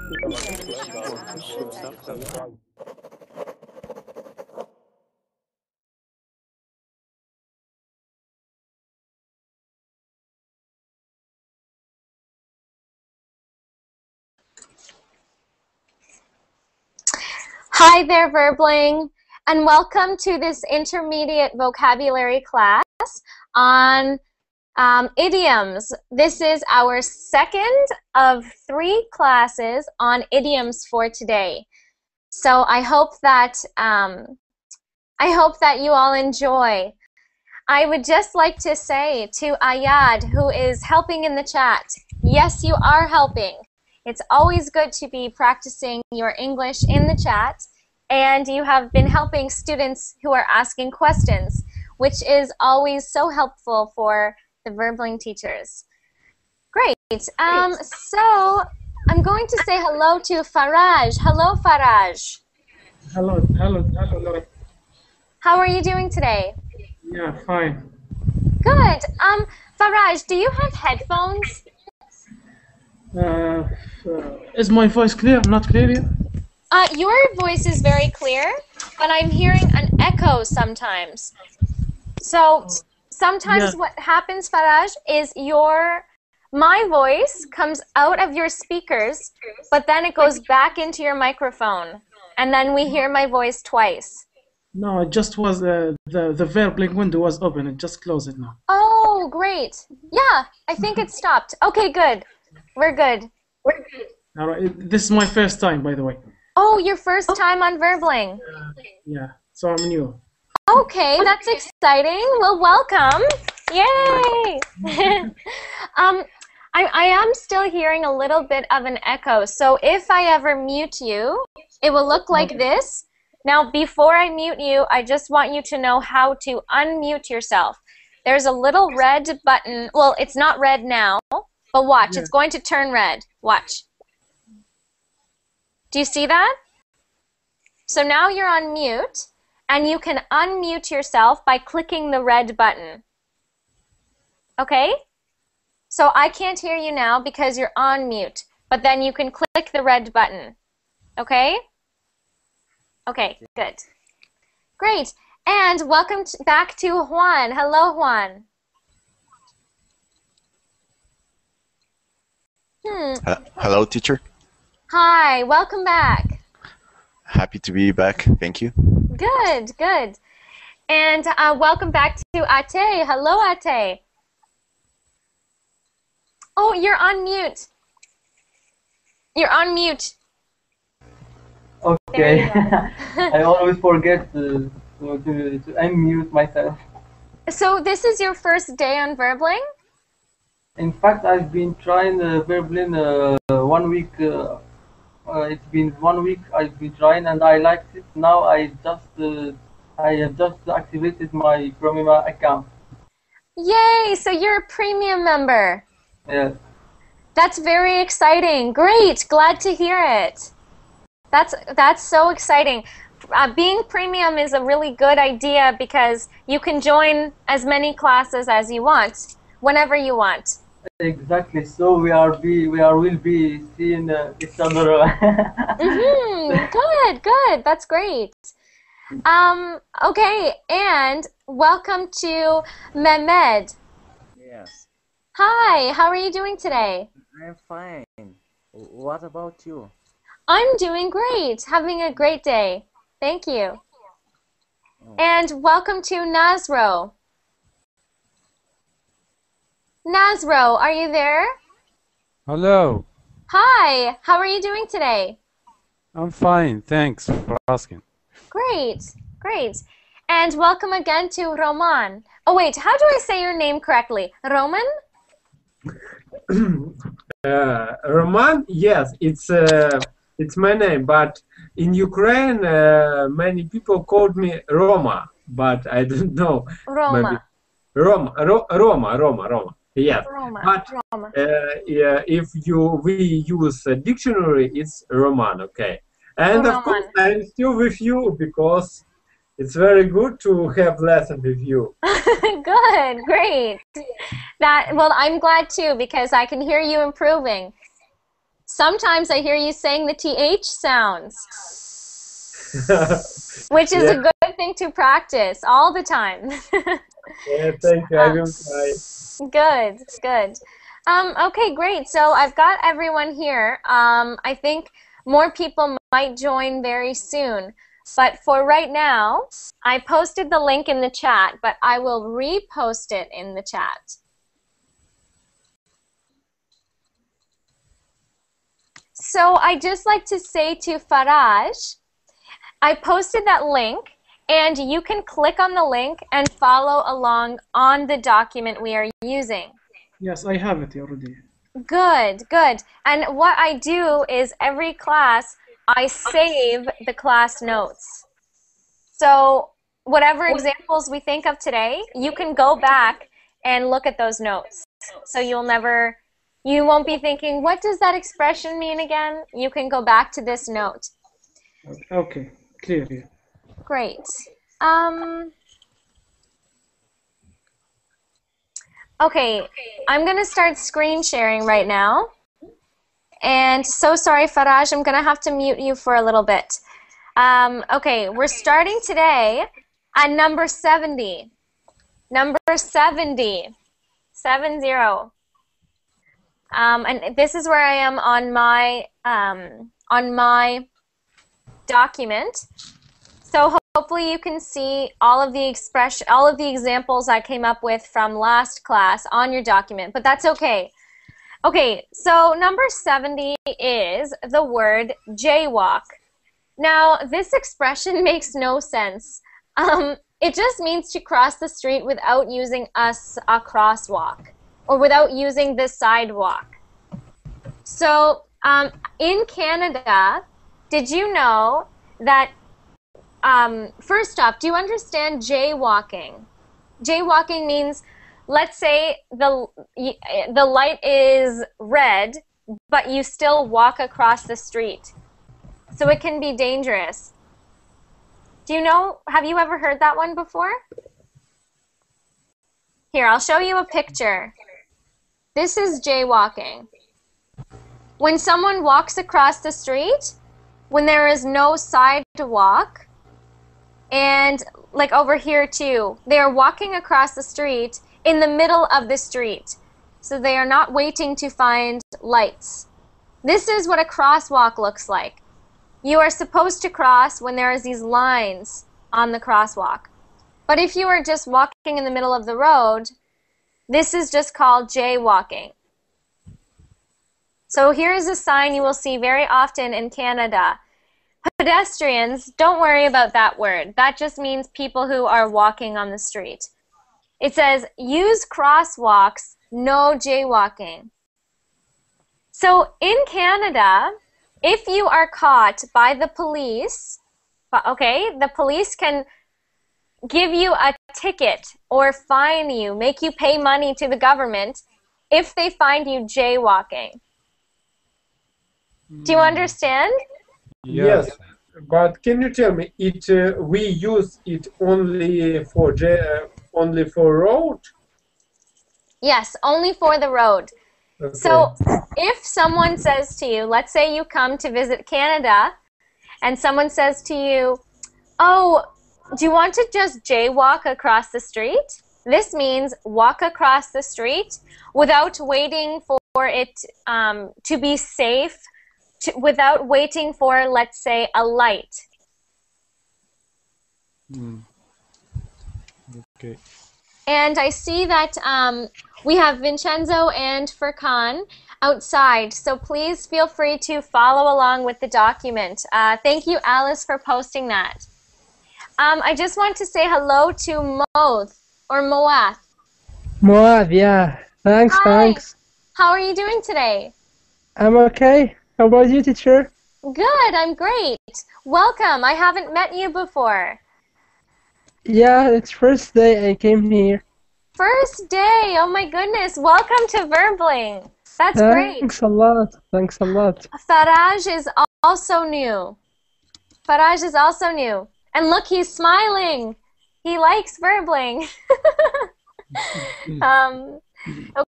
Hi there, Verbling, and welcome to this intermediate vocabulary class on idioms. This is our second of 3 classes on idioms for today. So I hope that you all enjoy. I would just like to say to Ayad, who is helping in the chat, yes, you are helping. It's always good to be practicing your English in the chat, and you have been helping students who are asking questions, which is always so helpful for the Verbling teachers. Great. So I'm going to say hello to Faraj. Hello, Faraj. Hello. How are you doing today? Yeah, fine. Good. Faraj, do you have headphones? Is my voice clear? Not clear yet? Your voice is very clear, but I'm hearing an echo sometimes. So sometimes what happens, Faraj, is my voice comes out of your speakers, but then it goes back into your microphone, and then we hear my voice twice. No, it just was the Verbling window was open. It just closed it now. Oh, great. Yeah, I think it stopped. Okay, good. We're good. All right. This is my first time, by the way. Oh, your first time on Verbling. Yeah, so I'm new. Okay, that's exciting. Well, welcome. Yay! I am still hearing a little bit of an echo, so if I ever mute you, it will look like this. Now, before I mute you, I just want you to know how to unmute yourself. There's a little red button. Well, it's not red now, but watch. It's going to turn red. Watch. Do you see that? So now you're on mute, and you can unmute yourself by clicking the red button. Okay? So I can't hear you now because you're on mute, but then you can click the red button. Okay? Okay, good. Great. And welcome back to Juan. Hello, Juan. Hello, teacher. Hi, welcome back. Happy to be back. Thank you. Good, good. And welcome back to Ate. Hello, Ate. Oh, you're on mute. You're on mute. Okay. I always forget to unmute myself. So this is your first day on Verbling? In fact, I've been trying Verbling 1 week. It's been 1 week I've been trying, and I liked it. Now I have just activated my premium account. Yay! So you're a premium member. Yes. That's very exciting. Great. Glad to hear it. That's so exciting. Being premium is a really good idea because you can join as many classes as you want, whenever you want. Exactly. So will be seeing each other. Good, good. That's great. Okay, and welcome to Mehmed. Yes, Hi, how are you doing today? I'm fine. What about you? I'm doing great. Having a great day. Thank you. Oh. And welcome to Nazro. Nazro, are you there? Hello. Hi, how are you doing today? I'm fine. Thanks for asking. Great, great. And welcome again to Roman. Oh wait, how do I say your name correctly? Roman? Roman, yes, it's my name, but in Ukraine, many people called me Roma, but I don't know. Roma. Roma. Yes, Roma. but Roma. if we use a dictionary, it's Roman, okay. And of course, I'm still with you because it's very good to have lesson with you. Good, great. Well, I'm glad too because I can hear you improving. Sometimes I hear you saying the TH sounds, which is a good thing to practice all the time. Yeah, thank you. I will try. Good, good. Okay, great. So I've got everyone here. I think more people might join very soon. But for right now, I posted the link in the chat, but I will repost it in the chat. So I'd just like to say to Faraj, I posted that link, and you can click on the link and follow along on the document we are using. Yes, I have it already. Good, good. And what I do is every class, I save the class notes. So whatever examples we think of today, you can go back and look at those notes. So you won't be thinking, what does that expression mean again? You can go back to this note. Okay, clear here. Great. Okay, I'm going to start screen sharing right now. And so sorry, Faraj, I'm going to have to mute you for a little bit. Okay, we're starting today at number 70. Number 70. 70. And this is where I am on my document. So hopefully you can see all of the examples I came up with from last class on your document, but that's okay. Okay, so number 70 is the word jaywalk. Now, this expression makes no sense. It just means to cross the street without using a crosswalk or without using the sidewalk. So, in Canada, did you know that first off, do you understand jaywalking? Jaywalking means, let's say the light is red, but you still walk across the street. So it can be dangerous. Do you know, have you ever heard that one before? Here, I'll show you a picture. This is jaywalking. When someone walks across the street, when there is no sidewalk, and like over here too, they are walking across the street in the middle of the street. So they are not waiting to find lights. This is what a crosswalk looks like. You are supposed to cross when there is these lines on the crosswalk. But if you are just walking in the middle of the road, this is just called jaywalking. So here is a sign you will see very often in Canada. Pedestrians, don't worry about that word. That just means people who are walking on the street. It says, use crosswalks, no jaywalking. So in Canada, if you are caught by the police, okay, the police can give you a ticket or fine you, make you pay money to the government if they find you jaywalking. Do you understand? Yes, but can you tell me, we use it only for road? Yes, only for the road. Okay. So if someone says to you, let's say you come to visit Canada, and someone says to you, oh, do you want to just jaywalk across the street? This means walk across the street without waiting for it to be safe, without waiting for, let's say, a light. Okay. And I see that we have Vincenzo and Furkan outside, so please feel free to follow along with the document. Thank you, Alice, for posting that. I just want to say hello to Moath, or Moath. Moath, yeah. Thanks, Hi. thanks. How are you doing today? I'm okay. How about you, teacher? Good, I'm great. Welcome. I haven't met you before. Yeah, it's first day I came here. First day. Oh my goodness. Welcome to Verbling. That's great. Thanks a lot. Thanks a lot. Faraj is also new. Faraj is also new. And look, he's smiling. He likes Verbling.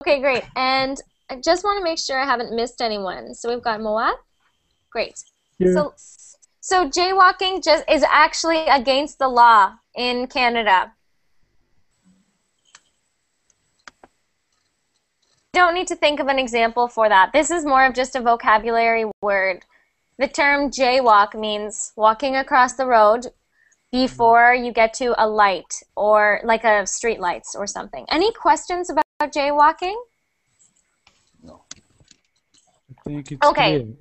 Okay, great. And I just want to make sure I haven't missed anyone. So we've got Moat. Great. Yeah. So jaywalking just is actually against the law in Canada. You don't need to think of an example for that. This is more of just a vocabulary word. The term jaywalk means walking across the road before you get to a light or like a street lights or something. Any questions about jaywalking? I think it's Okay. clear.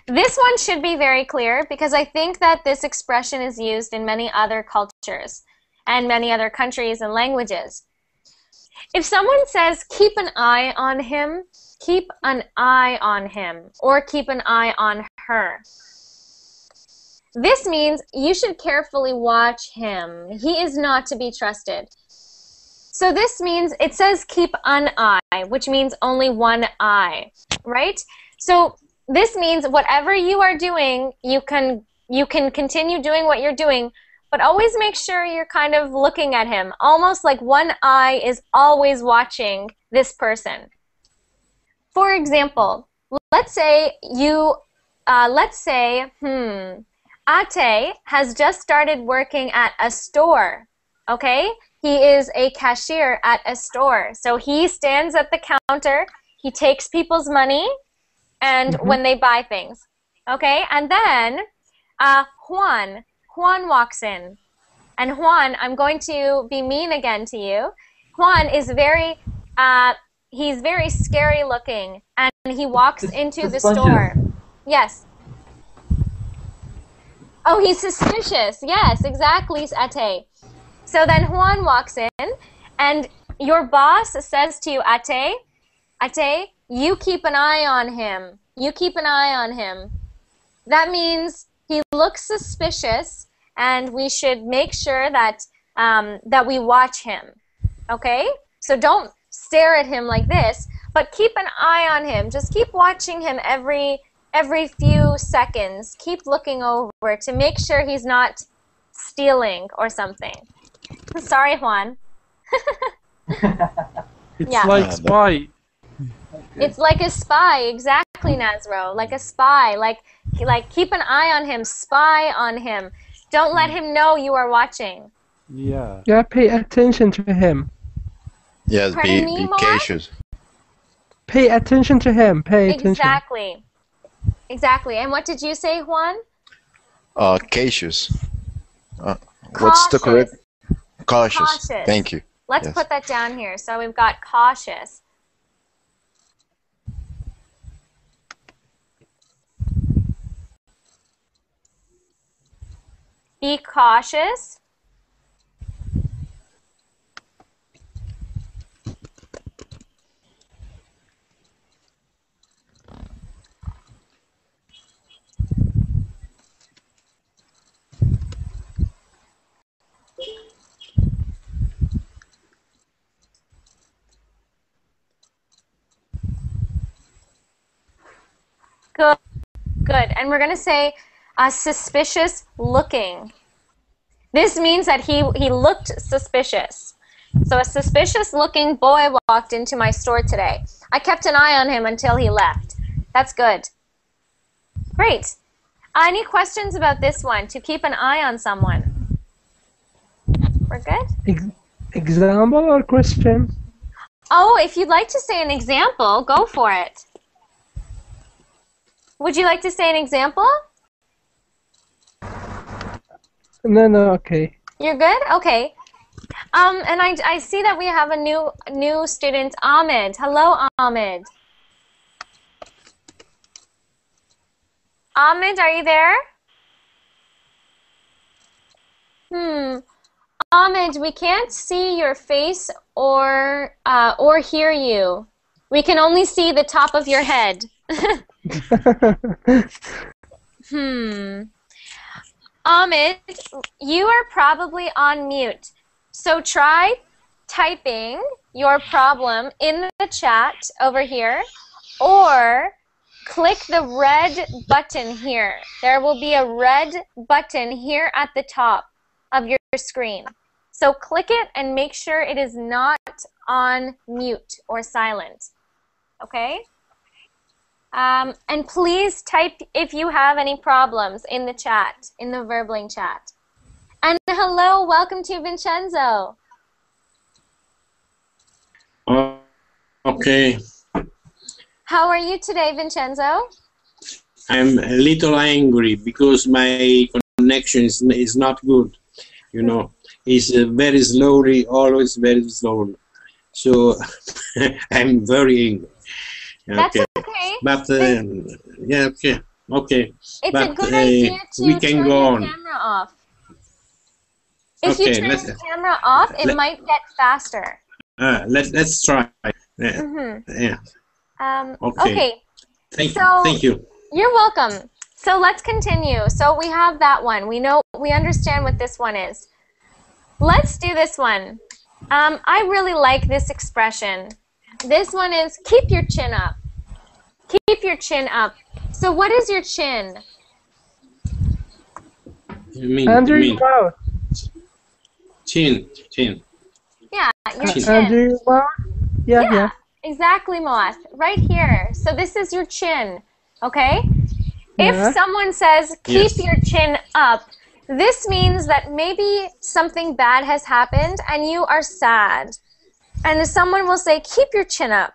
This one should be very clear because I think that this expression is used in many other cultures and many other countries and languages. If someone says, keep an eye on him, keep an eye on him, or keep an eye on her. This means you should carefully watch him. He is not to be trusted. So this means it says keep an eye, which means only one eye, right? So this means whatever you are doing, you can continue doing what you're doing, but always make sure you're kind of looking at him, almost like one eye is always watching this person. For example, let's say Ate has just started working at a store, okay? He is a cashier at a store. So he stands at the counter, he takes people's money, and when they buy things, okay? And then Juan walks in. And Juan, I'm going to be mean again to you. Juan is he's very scary looking, and he walks into the store. Yes. Oh, he's suspicious. Yes, exactly, Ate. So then Juan walks in, and your boss says to you, Ate, you keep an eye on him. You keep an eye on him. That means he looks suspicious, and we should make sure that that we watch him. Okay? So don't stare at him like this, but keep an eye on him. Just keep watching him every few seconds. Keep looking over to make sure he's not stealing or something. Sorry, Juan. It's like spy. It's like a spy, exactly, Nazro. Like a spy. Like keep an eye on him, spy on him. Don't let him know you are watching. Yeah. Yeah, pay attention to him. Yes, Pardon me, be Moat? cautious. Pay attention to him. Pay attention. Exactly. Exactly. And what did you say, Juan? Cautious. What's the correct? Cautious. Cautious. Thank you. Let's Yes. put that down here. So we've got cautious. Be cautious. Good. Good. And we're going to say suspicious looking. This means that he looked suspicious. So a suspicious looking boy walked into my store today. I kept an eye on him until he left. That's good. Great. Any questions about this one? To keep an eye on someone. We're good? Example or question? Oh, if you'd like to say an example, go for it. Would you like to say an example? No, okay. You're good? Okay. And I see that we have a new student, Ahmed. Hello, Ahmed. Ahmed, are you there? Ahmed, we can't see your face or hear you. We can only see the top of your head. Ahmed, you are probably on mute. So try typing your problem in the chat over here, or click the red button here. There will be a red button here at the top of your screen. So click it and make sure it is not on mute or silent. okay? And please type if you have any problems in the chat, in the Verbling chat. And hello, welcome to Vincenzo. Okay. How are you today, Vincenzo? I'm a little angry because my connection is not good. You know, it's very slowly, always very slowly. So I'm very angry. That's okay. But yeah, okay. It's but, a good idea to we can turn go your on. camera off. If Okay, you turn the camera off, it might get faster. Let's try. Yeah. Yeah. Okay. Thank you. You're welcome. So let's continue. So we have that one. We understand what this one is. Let's do this one. I really like this expression. This one is keep your chin up. Keep your chin up. So what is your chin? Under your mouth. Chin. Yeah, your chin. Under your mouth? Yeah. Exactly, Moath. Right here. So this is your chin, okay? Yeah. If someone says, keep your chin up, this means that maybe something bad has happened and you are sad. And someone will say, keep your chin up.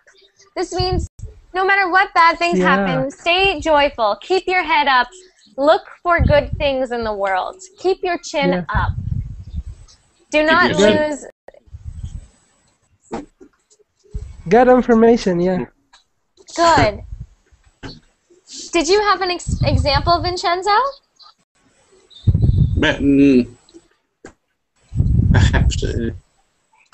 This means no matter what bad things happen, stay joyful. Keep your head up. Look for good things in the world. Keep your chin up. Do not lose... Good information, yeah. Good. Did you have an example, Vincenzo? But, perhaps.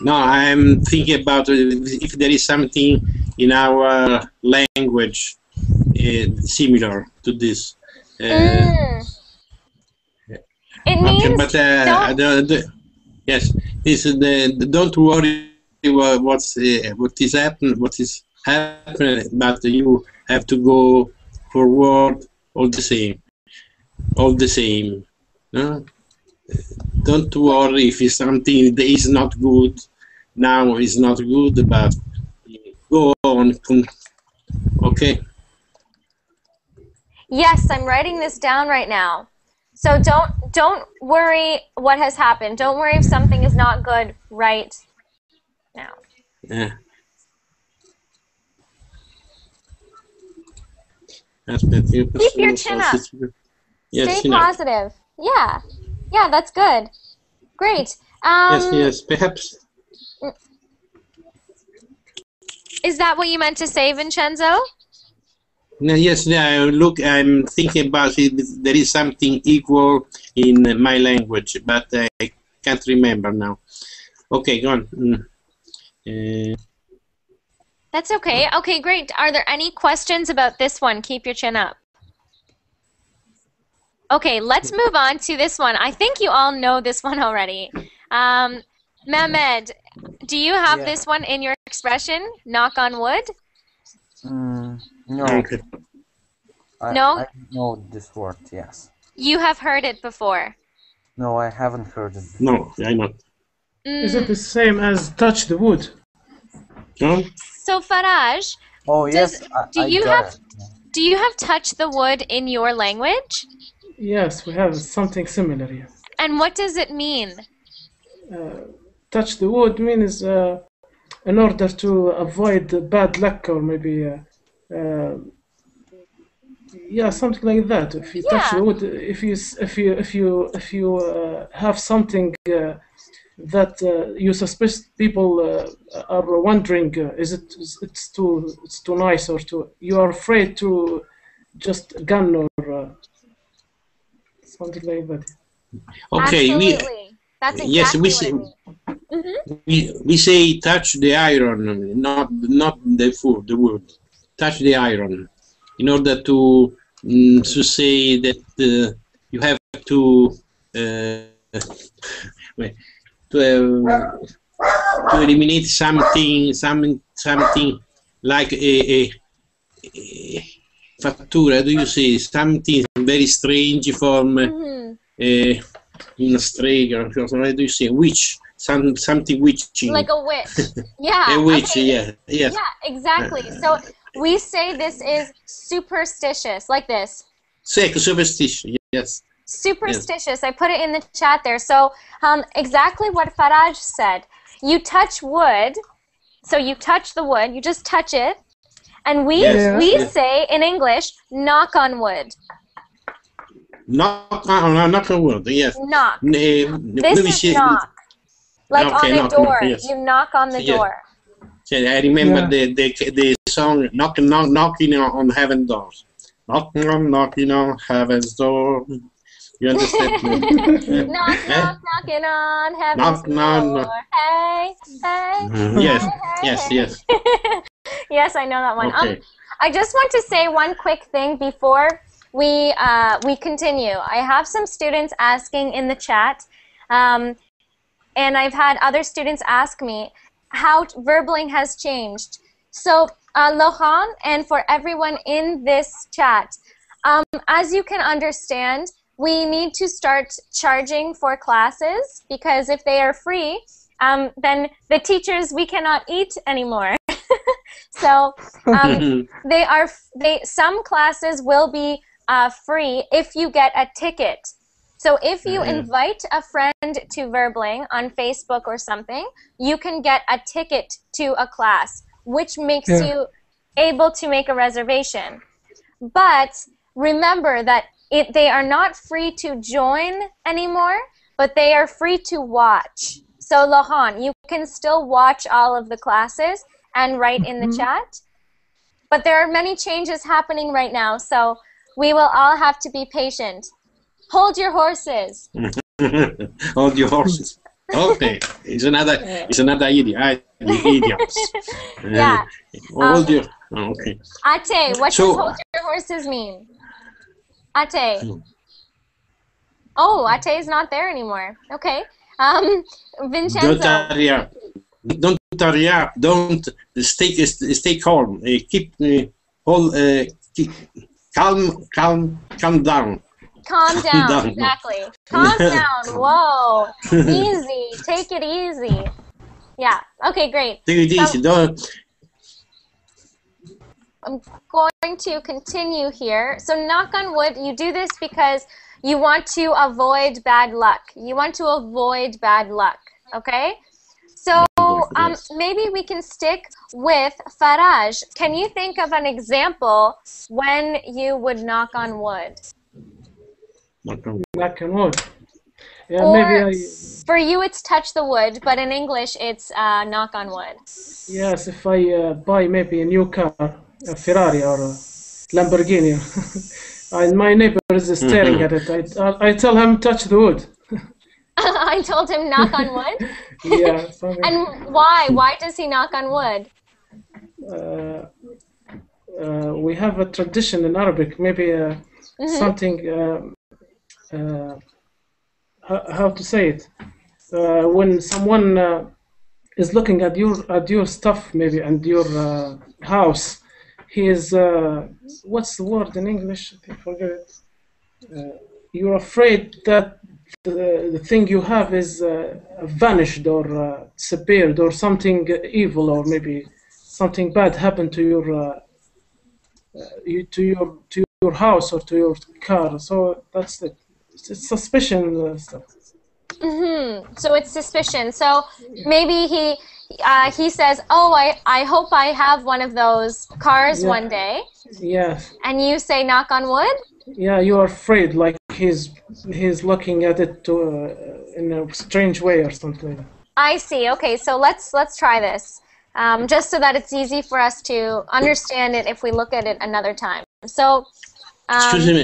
No, I'm thinking about if there is something in our language similar to this. It means yes, this is don't worry what is happening, but you have to go forward all the same. No? Don't worry if it's something that is not good. Now is not good, but go on. Okay. Yes, I'm writing this down right now. So don't worry what has happened. Don't worry if something is not good right now. Yeah. Keep your chin up. Stay positive. Yeah. Yeah, that's good. Great. Yes, perhaps. Is that what you meant to say, Vincenzo? No, yes, I'm thinking about it. There is something equal in my language, but I can't remember now. Okay, go on. That's okay. Okay, great. Are there any questions about this one? Keep your chin up. Okay, let's move on to this one. I think you all know this one already. Mehmed, do you have this one in your expression? Knock on wood? No. Okay. No? I know this word, yes. You have heard it before? No, I haven't heard it before. No, I not. Is it the same as touch the wood? No? So Faraj, oh yes, do you have touch the wood in your language? Yes, we have something similar here. And what does it mean? Touch the wood means in order to avoid bad luck or maybe something like that. If you touch the wood, if you have something that you suspect people are wondering, it's too nice or you are afraid to just gun or something like that. Okay, absolutely. That's exactly yes, we say we say touch the iron, not the wood. Touch the iron, in order to say that you have to eliminate something like a fattura. Do you say something very strange from una strega? What do you say? Witch. Something witching. Like a witch. Yeah. A witch. Okay. Yeah. Yes. Yeah. Exactly. So we say this is superstitious, like this. Superstitious, yes. Superstitious. Yes. I put it in the chat there. So exactly what Faraj said. You touch wood, so you touch the wood, you just touch it, and we say in English, knock on wood. Knock on wood, yes. Knock. This is knock. Like on a door. Yes. You knock on the door. I remember the song knocking on heaven's doors. Knocking on heaven's door. You understand? Knocking on heaven's door. Hey, hey. Yes. Yes, I know that one. Okay. I just want to say one quick thing before we continue. I have some students asking in the chat, and I've had other students ask me how Verbling has changed. So, Lohan, and for everyone in this chat, as you can understand, we need to start charging for classes, because if they are free, then the teachers, we cannot eat anymore. So some classes will be free if you get a ticket. So if you invite a friend to Verbling on Facebook or something, you can get a ticket to a class, which makes you able to make a reservation. But remember that they are not free to join anymore, but they are free to watch. So Lohan, you can still watch all of the classes and write in the chat. But there are many changes happening right now, so we will all have to be patient. Hold your horses. Hold your horses. Okay, it's another idiom. Idioms. Yeah. Hold your. Okay. Ate, what does hold your horses mean? Ate. Oh, Ate is not there anymore. Okay. Vincenzo. Don't stay calm. Keep calm down. Calm down, exactly. Calm down. Whoa. Easy. Take it easy. Yeah. Okay, great. Take it easy. Don't. I'm going to continue here. So knock on wood, you do this because you want to avoid bad luck. You want to avoid bad luck, okay? So maybe we can stick with Faraj. Can you think of an example when you would knock on wood? Knock on wood. Yeah, or maybe for you it's touch the wood, but in English it's knock on wood. Yes, if I buy maybe a new car, a Ferrari or a Lamborghini, and my neighbor is staring at it, I tell him touch the wood. I told him knock on wood? Yeah. And why? Why does he knock on wood? We have a tradition in Arabic, maybe something, how to say it? When someone is looking at your stuff, maybe, and your house, he is, what's the word in English? I forget it. You're afraid that the thing you have is vanished or disappeared, or something evil, or maybe something bad happened to your house or to your car. So that's it. It's suspicion stuff. So it's suspicion. So maybe he says, "Oh, I hope I have one of those cars one day." Yes. And you say, "Knock on wood." Yeah, you are afraid, like he's looking at it in a strange way or something. I see. Okay, so let's try this, just so that it's easy for us to understand it if we look at it another time. So. Excuse me,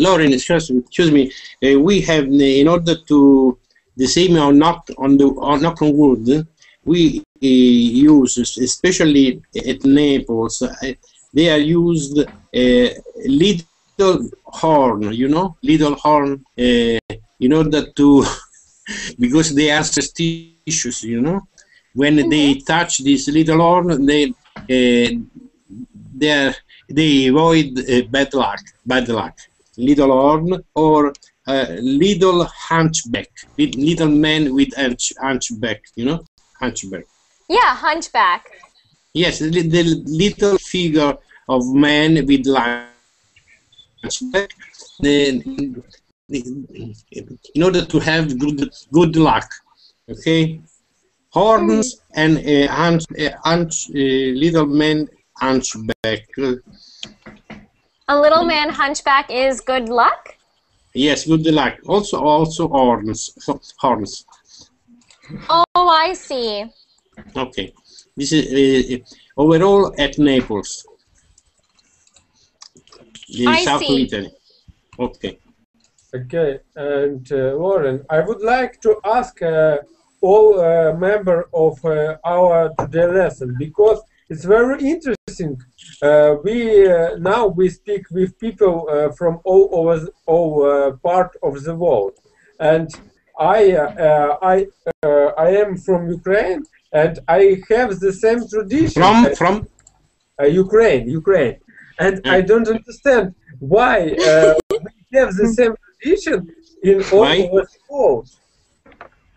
Lauren. Excuse me. We have, in order to the same or knock on wood, we use, especially at Naples, they are used little horn. You know, little horn. In order to, because they are superstitious. You know, when they touch this little horn, they avoid bad luck. Little horn or little hunchback. Little man with hunchback, you know? Hunchback. Yeah, hunchback. Yes, the little figure of man with hunchback, in order to have good luck. Okay, horns and little man hunchback. A little man hunchback is good luck? Yes, good luck. Also horns. Oh, I see. Okay, this is overall at Naples, in south of Italy. Okay. Okay, and Warren, I would like to ask all members of our today lesson, because it's very interesting. Now we speak with people from all over part of the world, and I am from Ukraine, and I have the same tradition. From Ukraine, and I don't understand why we have the same tradition in all over the world.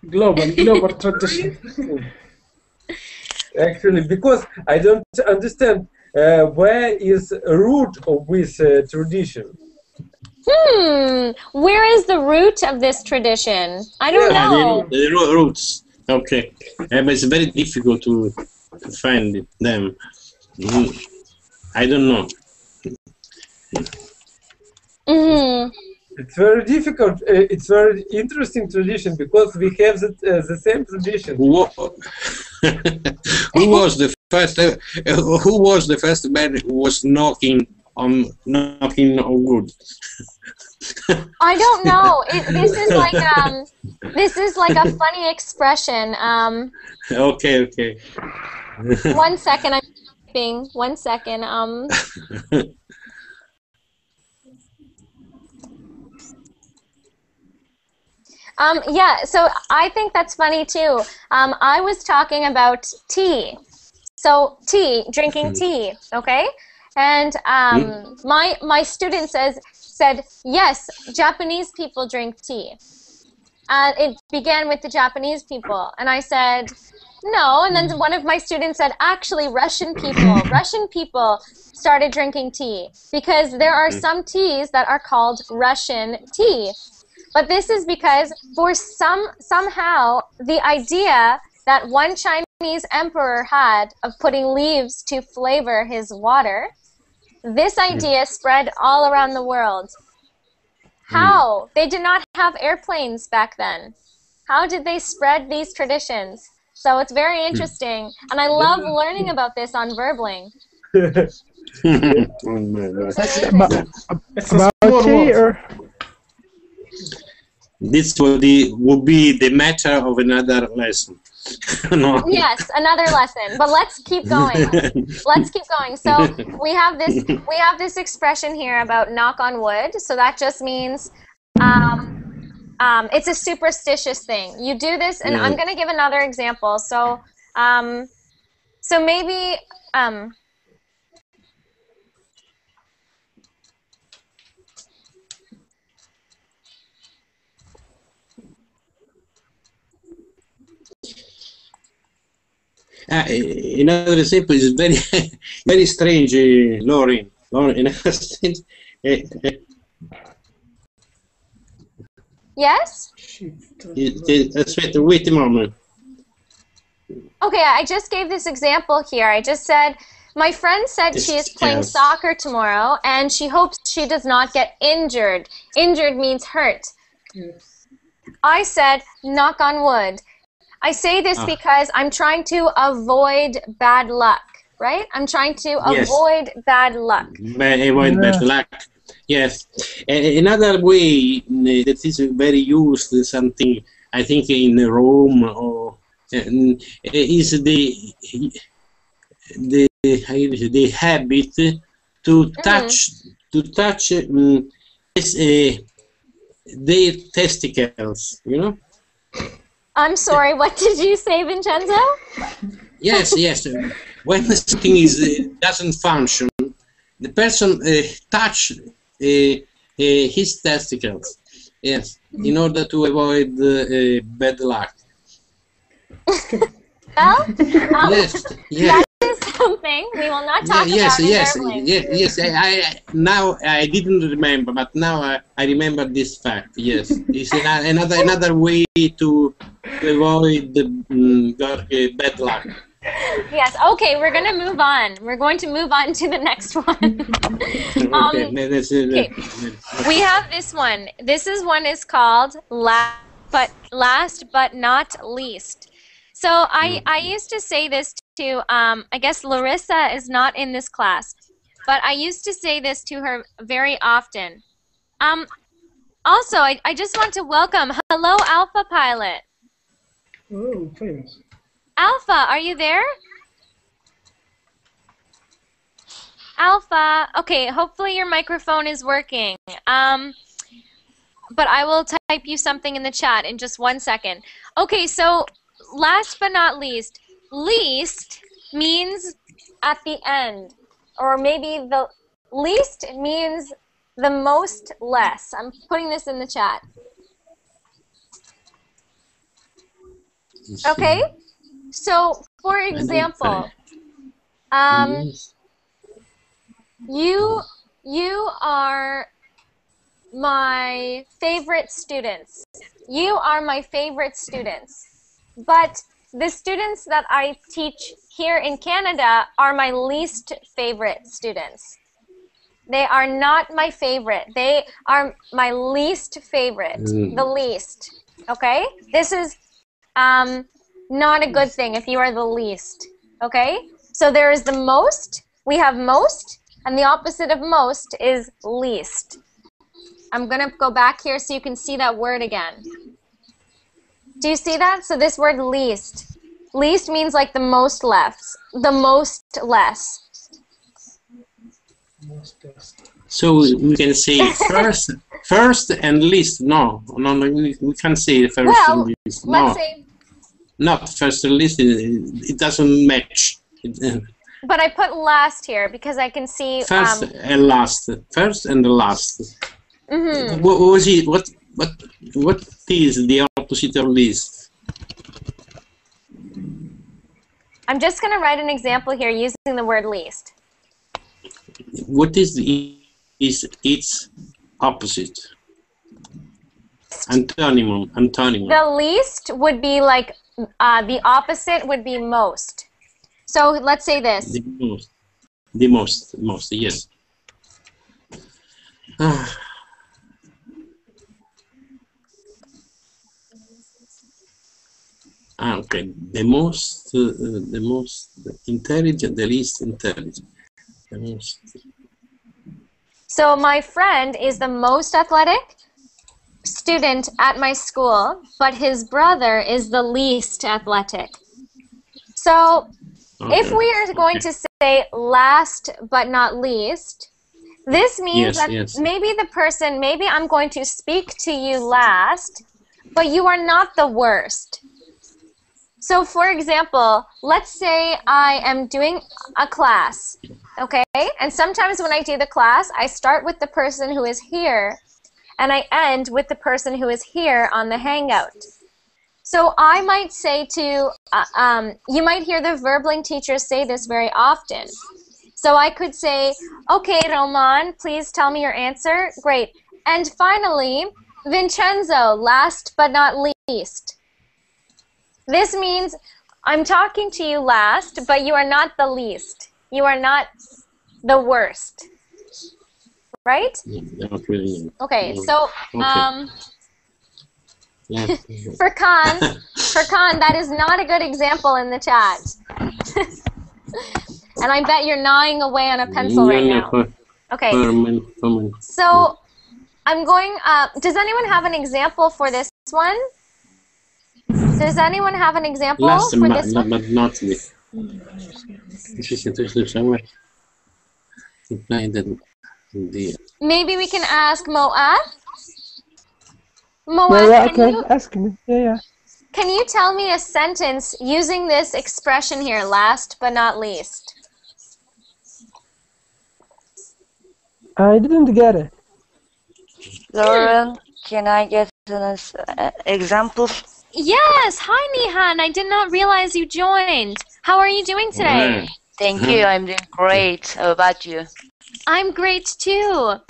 Global tradition. Actually, because I don't understand where is root of this tradition. Where is the root of this tradition? I don't know. The roots. Okay, but it's very difficult to find them. I don't know. It's very difficult. It's very interesting tradition, because we have the same tradition. Who was the first? Who was the first man who was knocking on wood? I don't know. This is like a funny expression. Okay. 1 second, I'm typing. 1 second. Yeah, so I think that's funny too. I was talking about tea. So tea, drinking tea, okay? And my student said, yes, Japanese people drink tea. It began with the Japanese people. And I said, no. And then one of my students said, actually, Russian people started drinking tea, because there are some teas that are called Russian tea. But this is because for somehow the idea that one Chinese emperor had of putting leaves to flavor his water, this idea spread all around the world. How? They did not have airplanes back then. How did they spread these traditions? So it's very interesting, and I love learning about this on Verbling. About tea, or? This would be the matter of another lesson. No. Yes, another lesson. But let's keep going. Let's keep going. So we have this expression here about knock on wood. So that just means it's a superstitious thing. You do this, and I'm going to give another example. So so maybe another example is very very strange, Lauren. Another strange. Yes? Wait a moment. Okay, I just gave this example here. I just said, my friend said she is playing soccer tomorrow, and she hopes she does not get injured. Injured means hurt. I said, knock on wood. I say this because I'm trying to avoid bad luck, right? I'm trying to avoid bad luck. Avoid bad luck. Yes. Another way that is very used, something I think in Rome, or is the habit to touch their testicles, you know. I'm sorry, what did you say, Vincenzo? Yes. When something doesn't function, the person touch his testicles. Yes, in order to avoid bad luck. Well, yes. That is something. We will not talk yes, about yes, verbling. yes. Now I didn't remember, but now I remember this fact. Yes, it's another way to avoid the bad luck. Yes. Okay, we're gonna move on. We're going to move on to the next one. Okay. We have this one. This one is called last but not least. So I used to say this to I guess Larissa is not in this class, but I used to say this to her very often. Also, I just want to welcome. Hello, Alpha Pilot. Oh, famous. Alpha, are you there? Alpha, okay, hopefully your microphone is working. But I will type you something in the chat in just 1 second. Okay, so last but not least, least means at the end, or maybe the least means the most less. I'm putting this in the chat. Okay? So, for example, you are my favorite students. You are my favorite students. But the students that I teach here in Canada are my least favorite students. They are not my favorite. They are my least favorite. The least. Okay? This is not a good thing if you are the least. Okay? So there is the most. We have most. And the opposite of most is least. I'm going to go back here so you can see that word again. Do you see that? So this word least. Least means like the most less. The most less. So we can say first and least. No, we can't say first and least. No, let's say, not first and least. It doesn't match. But I put last here because I can see first and last. First and the last. Mm-hmm. What was it? What is the opposite of least? I'm just going to write an example here using the word least. What is its opposite? Antonym. The least would be like the opposite would be most. So let's say this. The most, yes. Okay. The most intelligent, the least intelligent. The most. So my friend is the most athletic student at my school, but his brother is the least athletic. So if we are going to say last but not least, this means that maybe the person, maybe I'm going to speak to you last, but you are not the worst. So for example, let's say I am doing a class, okay? And sometimes when I do the class, I start with the person who is here, and I end with the person who is here on the Hangout. So I might say to, you might hear the Verbling teachers say this very often. So I could say, okay, Roman, please tell me your answer. Great. And finally, Vincenzo, last but not least. This means I'm talking to you last, but you are not the least. You are not the worst. Right? Okay, so for Khan, that is not a good example in the chat. And I bet you're gnawing away on a pencil right now. Okay. So I'm going, does anyone have an example for this one? Does anyone have an example for this one? But not me. Maybe we can ask Mo'ath. Mo'ath, ask me. Yeah. Can you tell me a sentence using this expression here, last but not least? I didn't get it. Lauren, can I get an example? Yes. Hi, Nihan. I did not realize you joined. How are you doing today? Thank you. I'm doing great. How about you? I'm great too.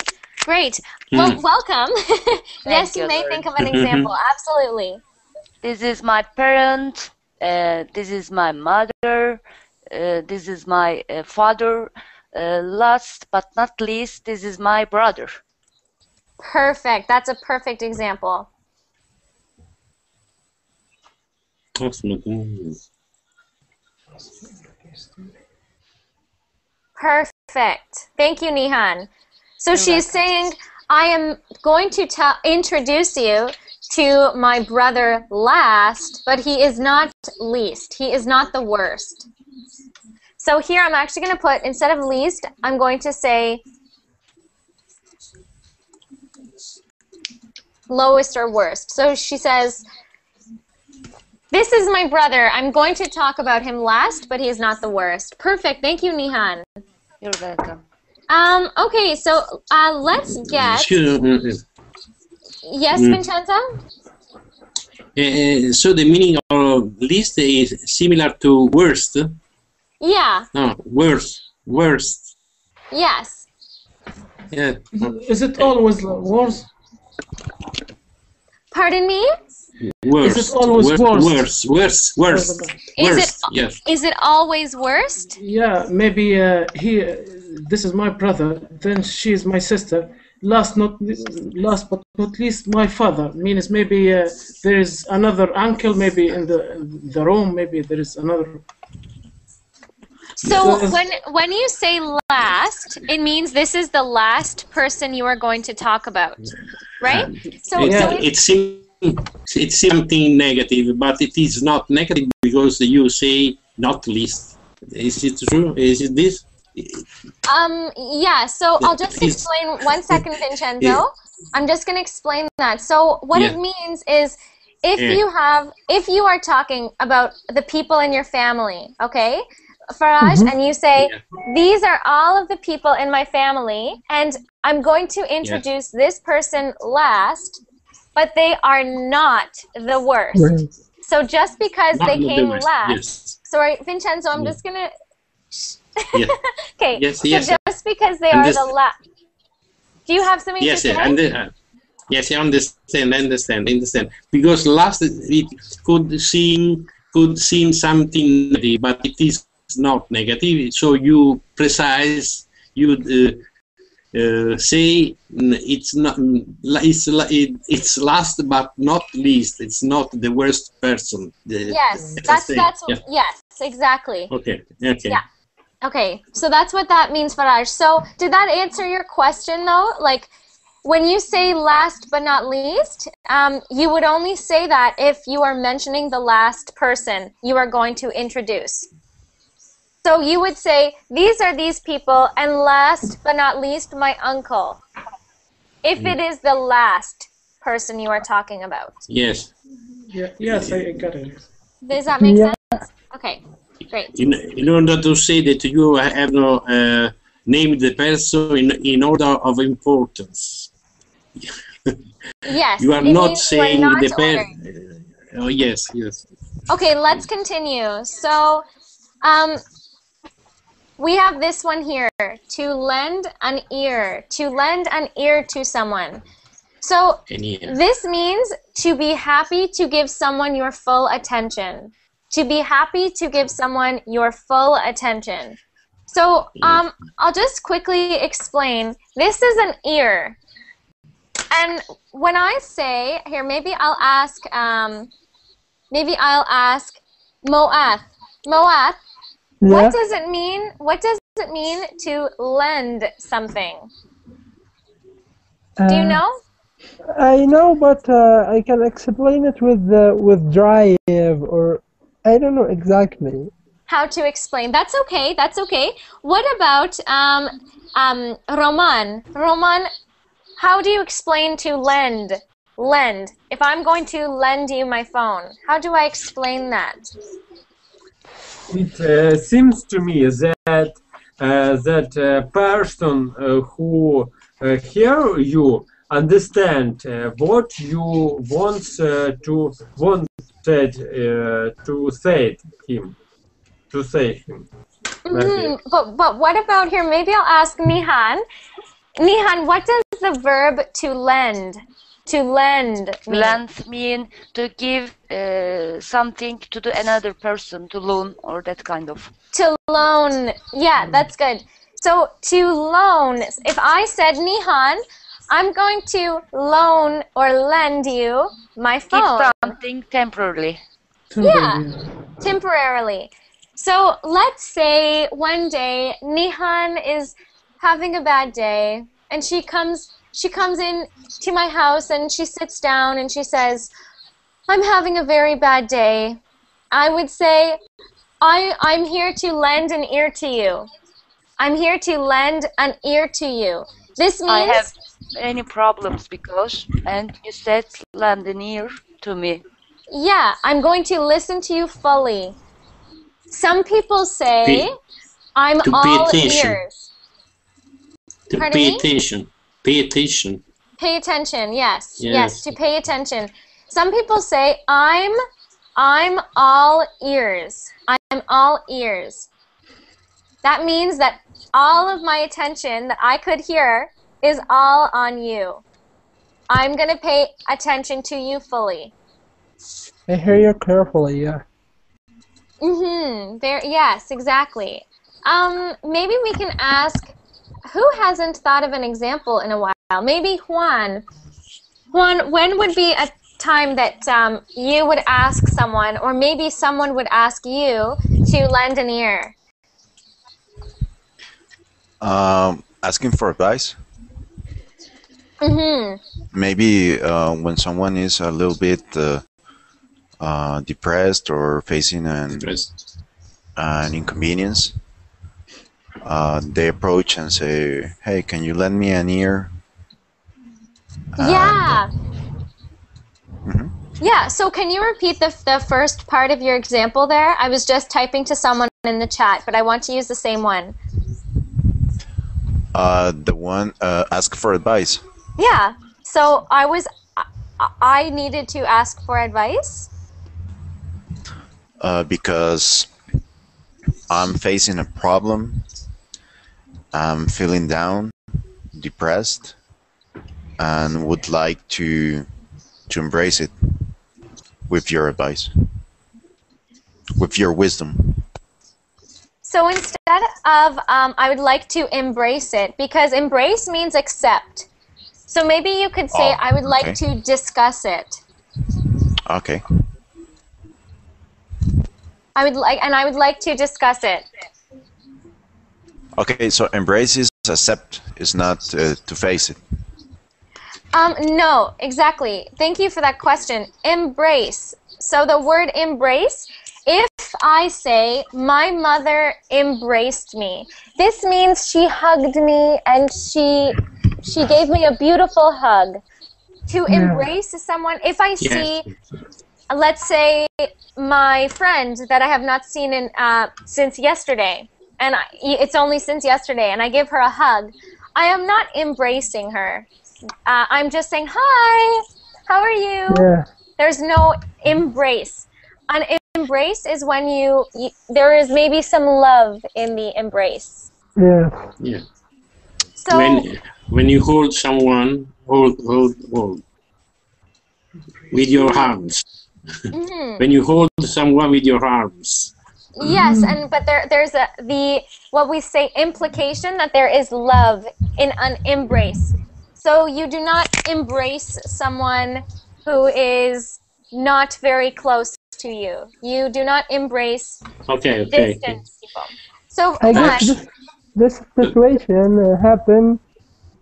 Great. Well, welcome. Yes, you may think of an example. Absolutely. This is my parent. This is my mother. This is my father. Last but not least, this is my brother. Perfect. That's a perfect example. Perfect. Thank you, Nihan. So she's saying, I am going to introduce you to my brother last, but he is not least. He is not the worst. So here I'm actually going to put, instead of least, I'm going to say lowest or worst. So she says, this is my brother. I'm going to talk about him last, but he is not the worst. Perfect. Thank you, Nihan. You're welcome. Okay, so let's get... Yes, Vincenzo? So the meaning of least is similar to worst? Yeah. No, worst. Yes. Yeah. Is it always worse? Pardon me? Worst. Is it always worse? Worst. Yes. Is it always worst? Yeah, maybe this is my brother, then she is my sister. Last but not least, my father. Means maybe there is another uncle, maybe in the room. Maybe there is another. So when you say last, it means this is the last person you are going to talk about, right? So it's something negative, but it is not negative because you say not least. Is it true? Is it this? Yeah, so I'll just explain 1 second, Vincenzo. I'm just going to explain that. So what it means is if you are talking about the people in your family, okay, Faraj, and you say, these are all of the people in my family, and I'm going to introduce this person last, but they are not the worst. Right. So just because they came last, yes. sorry, Vincenzo, I'm just going to... Okay, yes, just because they are the last. Do you have something to say? Yes, I understand. Because last it could seem something negative, but it is not negative. So you precise, you say it's not. It's last but not least. It's not the worst person. Yes, that's yes, exactly. Okay. Yeah. Okay, so that's what that means, Faraj. So did that answer your question, though? Like, when you say last but not least, you would only say that if you are mentioning the last person you are going to introduce. So you would say, these are these people, and last but not least, my uncle. If it is the last person you are talking about. Yes. Yeah, yes, I got it. Does that make sense? Okay. Great. In order to say that you have named the person in order of importance. Yes. You are not saying the person. Oh, yes. Okay, let's continue. So, we have this one here, to lend an ear. To lend an ear to someone. So, this means to be happy to give someone your full attention. To be happy to give someone your full attention. So I'll just quickly explain. This is an ear. And when I say, here, maybe I'll ask Moath. Moath, what does it mean? What does it mean to lend something? Do you know? I know, but I can explain it with drive or I don't know exactly. How to explain? That's okay. That's okay. What about Roman? Roman, how do you explain to lend? Lend. If I'm going to lend you my phone, how do I explain that? It seems to me that that person who hear you understand what you wanted to say him. But what about here? Maybe I'll ask Nihan. Nihan, what does the verb to lend? To lend mean? Lend mean to give something to another person, to loan or that kind of. To loan. Yeah, that's good. So to loan, if I said, Nihan, I'm going to loan or lend you my phone. Give something temporarily. Yeah, temporarily. So let's say one day Nihan is having a bad day and she comes in to my house and she sits down and she says, I'm having a very bad day. I would say, I'm here to lend an ear to you. I'm here to lend an ear to you. This means... I have any problems because, and you said lend an ear to me. Yeah, I'm going to listen to you fully. Some people say, I'm all ears. To pay attention. Pay attention. Pay attention, yes. Yes, to pay attention. Some people say, I'm all ears. I'm all ears. That means that all of my attention that I could hear is all on you. I'm going to pay attention to you fully. I hear you carefully, yeah. Yes, exactly. Maybe we can ask, who hasn't thought of an example in a while? Maybe Juan. Juan, when would be a time that you would ask someone, or maybe someone would ask you to lend an ear? Asking for advice. Maybe when someone is a little bit depressed or facing an inconvenience, they approach and say, hey, can you lend me an ear? Yeah. Yeah, so can you repeat the first part of your example there? I was just typing to someone in the chat, but I want to use the same one. The one, ask for advice. Yeah, so I needed to ask for advice? Because I'm facing a problem, I'm feeling down, depressed, and would like to embrace it with your advice, with your wisdom. So instead of I would like to embrace it, because embrace means accept. So maybe you could say I would like to discuss it. Okay. I would like to discuss it. Okay, so embrace is accept, is not to face it. No, exactly. Thank you for that question. Embrace. So the word embrace, if I say, my mother embraced me, this means she hugged me and she gave me a beautiful hug. To embrace someone, if I see, let's say, my friend that I have not seen in since yesterday, and it's only since yesterday, and I give her a hug, I am not embracing her. I'm just saying, hi, how are you? Yeah. There's no embrace. An embrace is when there is maybe some love in the embrace. Yeah. Yeah. So when you hold someone, hold with your hands. When you hold someone with your arms. Yes, but there's what we say implication that there is love in an embrace. So you do not embrace someone who is not very close to you. You do not embrace distant people. So I guess this situation happen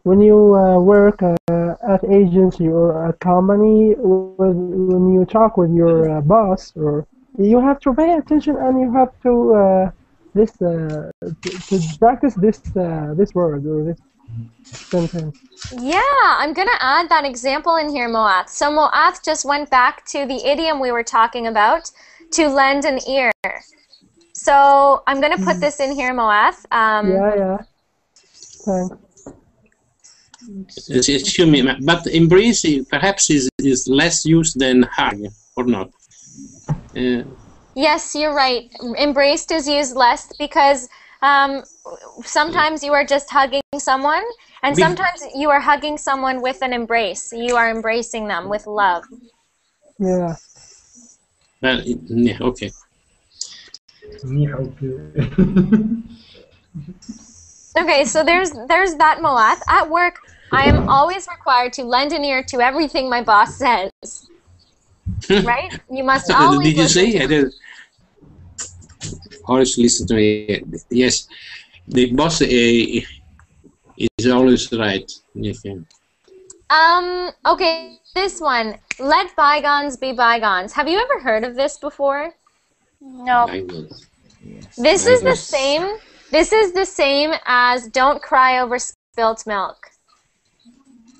when you work at agency or a company. When you talk with your boss, or you have to pay attention and you have to to practice this word or this sentence. Yeah, I'm going to add that example in here, Moath. So Moath just went back to the idiom we were talking about, to lend an ear. So I'm going to put this in here, Moath. Yeah. Thanks. Excuse me, but embrace perhaps is less used than hug, or not? Yes, you're right. Embraced is used less because Sometimes you are just hugging someone, and sometimes you are hugging someone with an embrace. You are embracing them with love. Yeah. Well, yeah, okay. Okay, so there's that Moath. At work, I am always required to lend an ear to everything my boss says. Right? You must always Did you listen say? to I did. Always listen to me. Yes, the boss is always right. Okay, this one. Let bygones be bygones. Have you ever heard of this before? No. This is the same. This is the same as don't cry over spilt milk.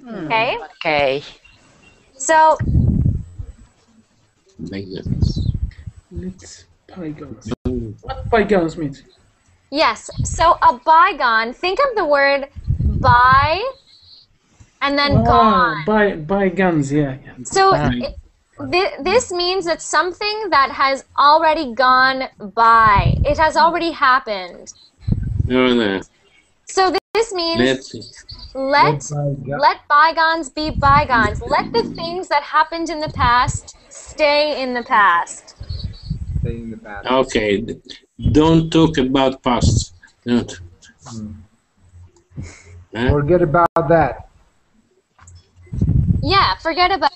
Okay? Okay. So, Let's bygones. What bygones means? yes. So a bygone, think of the word by and then gone. Bygones, yeah. So this means that something that has already gone by. It has already happened. No. So this means let bygones be bygones. Let the things that happened in the past stay in the past. Stay in the past. Okay, don't talk about past. Don't. Forget about that. Yeah, forget about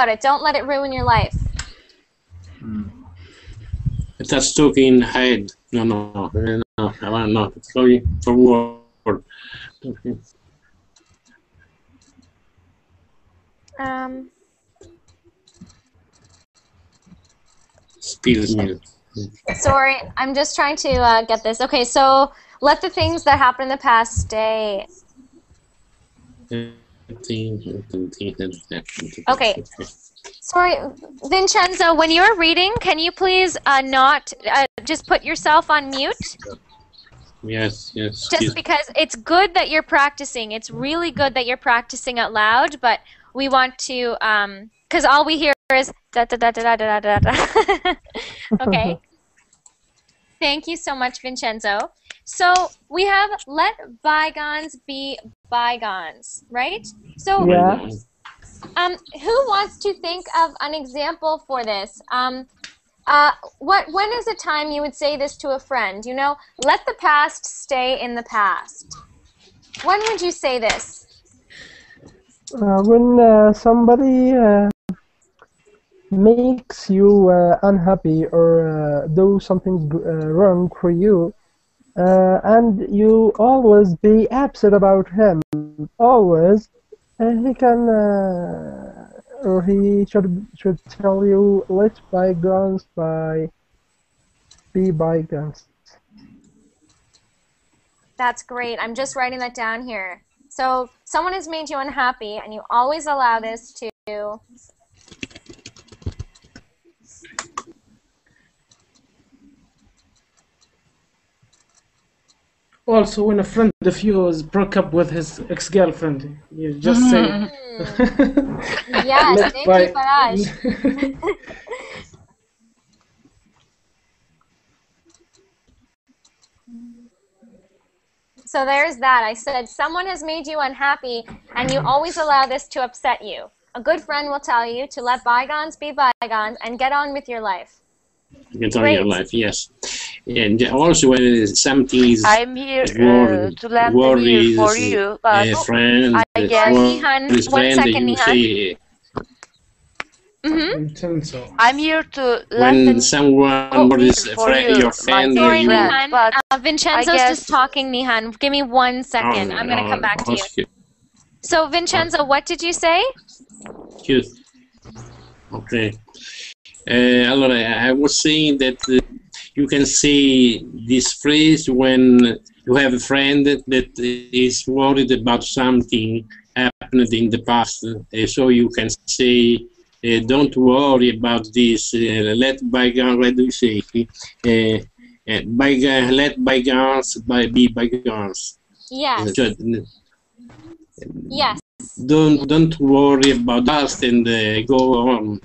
it. Don't let it ruin your life. That's talking ahead. No. I want not. It's going forward. Okay. Sorry, I'm just trying to get this. Okay, so let the things that happened in the past stay. Okay. Sorry, Vincenzo, when you're reading, can you please not just put yourself on mute? Yes. Just because it's good that you're practicing. It's really good that you're practicing out loud, but we want to, because all we hear is da da da da da da da. Okay. Thank you so much, Vincenzo. So we have let bygones be bygones, right? So yeah. Who wants to think of an example for this? When is a time you would say this to a friend? You know, let the past stay in the past. When would you say this? When somebody makes you unhappy or do something wrong for you, and you always be upset about him, always, he can or he should tell you, let bygones be bygones. That's great. I'm just writing that down here. So someone has made you unhappy, and you always allow this to... Also, when a friend of yours broke up with his ex-girlfriend, you just say... Yes, thank you, Faraj. So there's that. I said, someone has made you unhappy, and you always allow this to upset you. A good friend will tell you to let bygones be bygones and get on with your life. Get on your life, yes. And also when something is I'm here to lend an ear for you, but friend, I guess Nihan, one second, Nihan. I'm here to when lend someone is your friend. Sorry, you Nihan. but Vincenzo's just talking, Nihan. Give me 1 second. I'm going to come back to you. So, Vincenzo, what did you say? Excuse. Okay. Allora, I was saying that you can say this phrase when you have a friend that is worried about something happened in the past. So you can say, don't worry about this. Let bygones, what do you say? Let bygones be bygones. Yes. Yes. Don't worry about us and go on.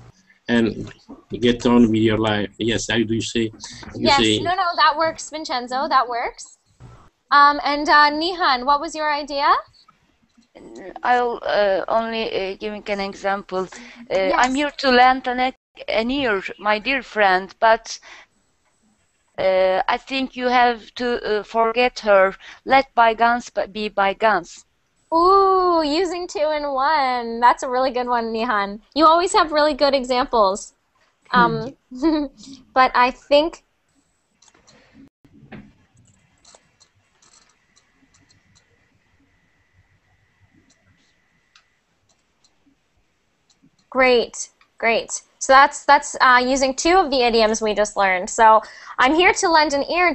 and get on with your life. Yes, how do you say? No, that works, Vincenzo. That works. And Nihan, what was your idea? I'll only giving an example. Yes. I'm here to lend an ear, my dear friend, but I think you have to forget her. Let bygones be bygones. Ooh, using 2 in 1. That's a really good one, Nihan. You always have really good examples. But I think... Great. So that's using 2 of the idioms we just learned. So I'm here to lend an ear,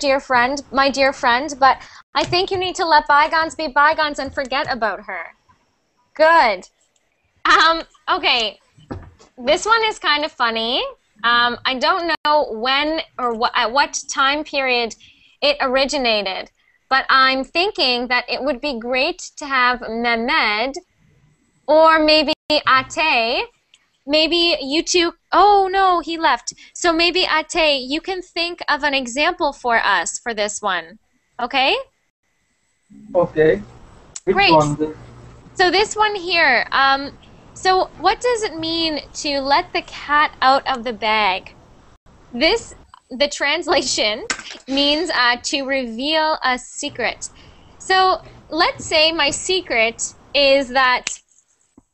my dear friend, but I think you need to let bygones be bygones and forget about her. Good. Okay. This one is kind of funny. I don't know when or at what time period it originated, but I'm thinking that it would be great to have Mehmed or maybe Ate. Maybe you two, oh no, he left. So maybe Ate, you can think of an example for us for this one, okay? Okay. Great. Which one? So this one here, so what does it mean to let the cat out of the bag? The translation means to reveal a secret. So let's say my secret is that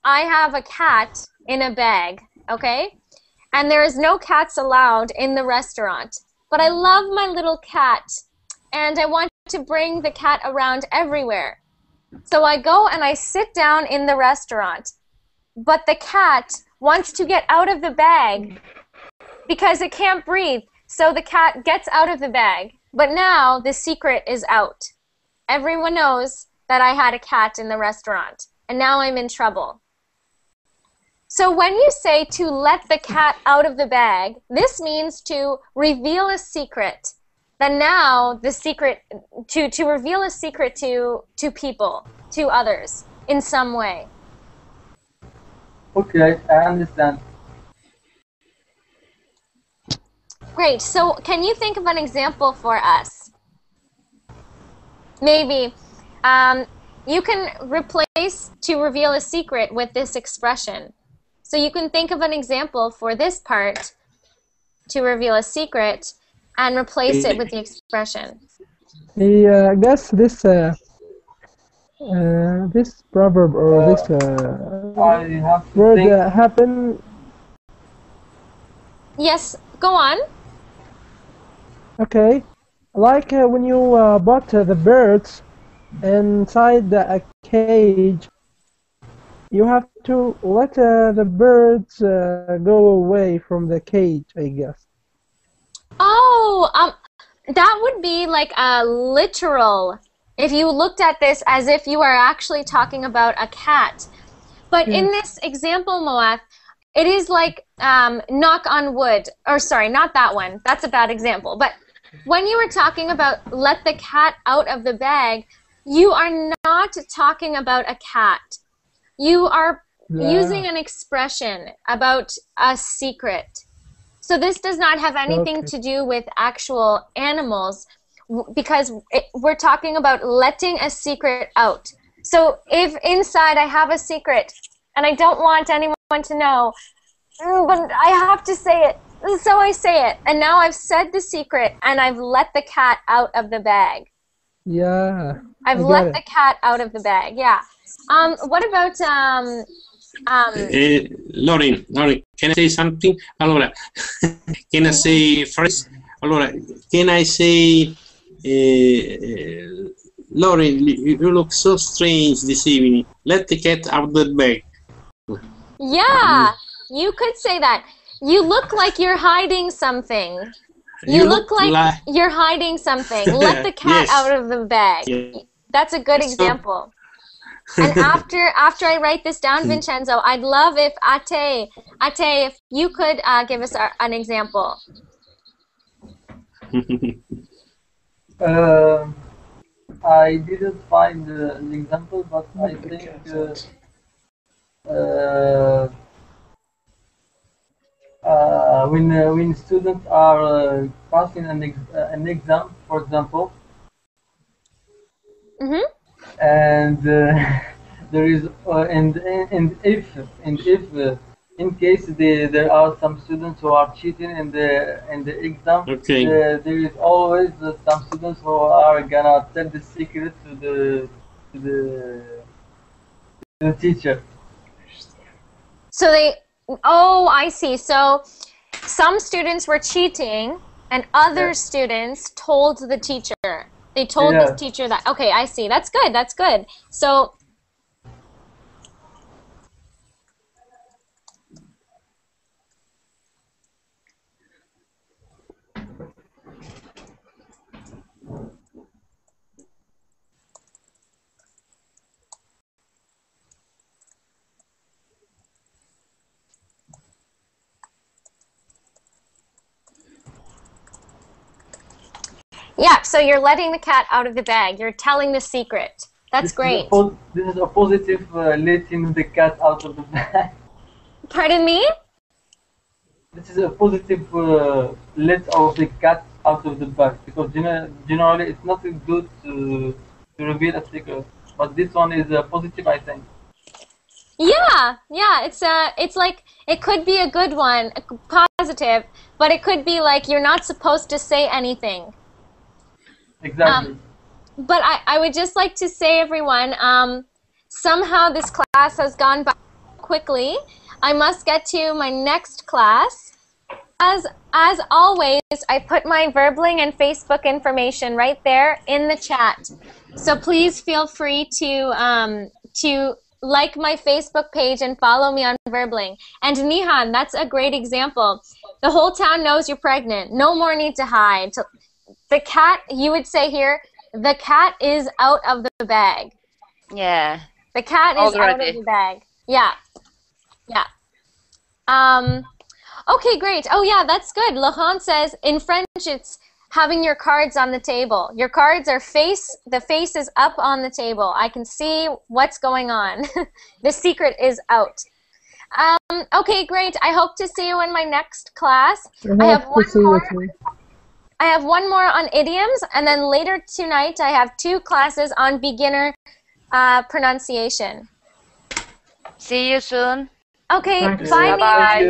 I have a cat in a bag, okay? And there is no cats allowed in the restaurant. But I love my little cat, and I want to bring the cat around everywhere. So I go and I sit down in the restaurant, but the cat wants to get out of the bag because it can't breathe. So the cat gets out of the bag, but now the secret is out. Everyone knows that I had a cat in the restaurant, and now I'm in trouble. So when you say to let the cat out of the bag, this means to reveal a secret. Then now the secret, to reveal a secret to people, to others, in some way. Okay, I understand. Great. So can you think of an example for us? Maybe you can replace to reveal a secret with this expression. So you can think of an example for this part, to reveal a secret, and replace it with the expression. I guess this proverb or this word happen. Yes, go on. Okay, like when you bought the birds inside a cage, you have to let the birds go away from the cage, I guess. Oh, that would be like a literal, if you looked at this as if you are actually talking about a cat. But in this example, Moath, it is like knock on wood, or sorry, not that one. That's a bad example. But when you were talking about let the cat out of the bag, you are not talking about a cat. You are using an expression about a secret. So this does not have anything to do with actual animals, because we're talking about letting a secret out. So if inside I have a secret and I don't want anyone to know, but I have to say it, so I say it. And now I've said the secret and I've let the cat out of the bag. Yeah. I've let the cat out of the bag, yeah. What about Lauren, can I say something? Allora, can I say first? Allora, can I say, Lauren, you look so strange this evening. Let the cat out of the bag. Yeah, you could say that. You look like you're hiding something. You look like you're hiding something. Let the cat out of the bag. Yeah. That's a good example. And after I write this down, Vincenzo, I'd love if Ate, if you could give us an example. I didn't find an example, but I think when students are passing an exam, for example, and there is and if in case there are some students who are cheating in the exam, there is always some students who are gonna tell the secret to the teacher. So they, oh, I see. So some students were cheating and other students told the teacher. They told the teacher that. Okay, I see. That's good. That's good. So yeah, so you're letting the cat out of the bag. You're telling the secret. That's great. This is a positive letting the cat out of the bag. Pardon me? This is a positive let of the cat out of the bag, because generally it's not good to reveal a secret, but this one is positive, I think. Yeah, yeah. It's like it could be a good one, positive, but it could be like you're not supposed to say anything. Exactly. But I would just like to say, everyone, somehow this class has gone by quickly. I must get to my next class. As always, I put my Verbling and Facebook information right there in the chat. So please feel free to like my Facebook page and follow me on Verbling. And Nihan, that's a great example. The whole town knows you're pregnant. No more need to hide. The cat, you would say here, the cat is out of the bag. Yeah. The cat is out of the bag. Yeah. Yeah. Okay, great. Oh, yeah, that's good. Lahan says, in French, it's having your cards on the table. Your cards are the face is up on the table. I can see what's going on. The secret is out. Okay, great. I hope to see you in my next class. I have one more on idioms, and then later tonight I have 2 classes on beginner pronunciation. See you soon. Okay, bye. Bye,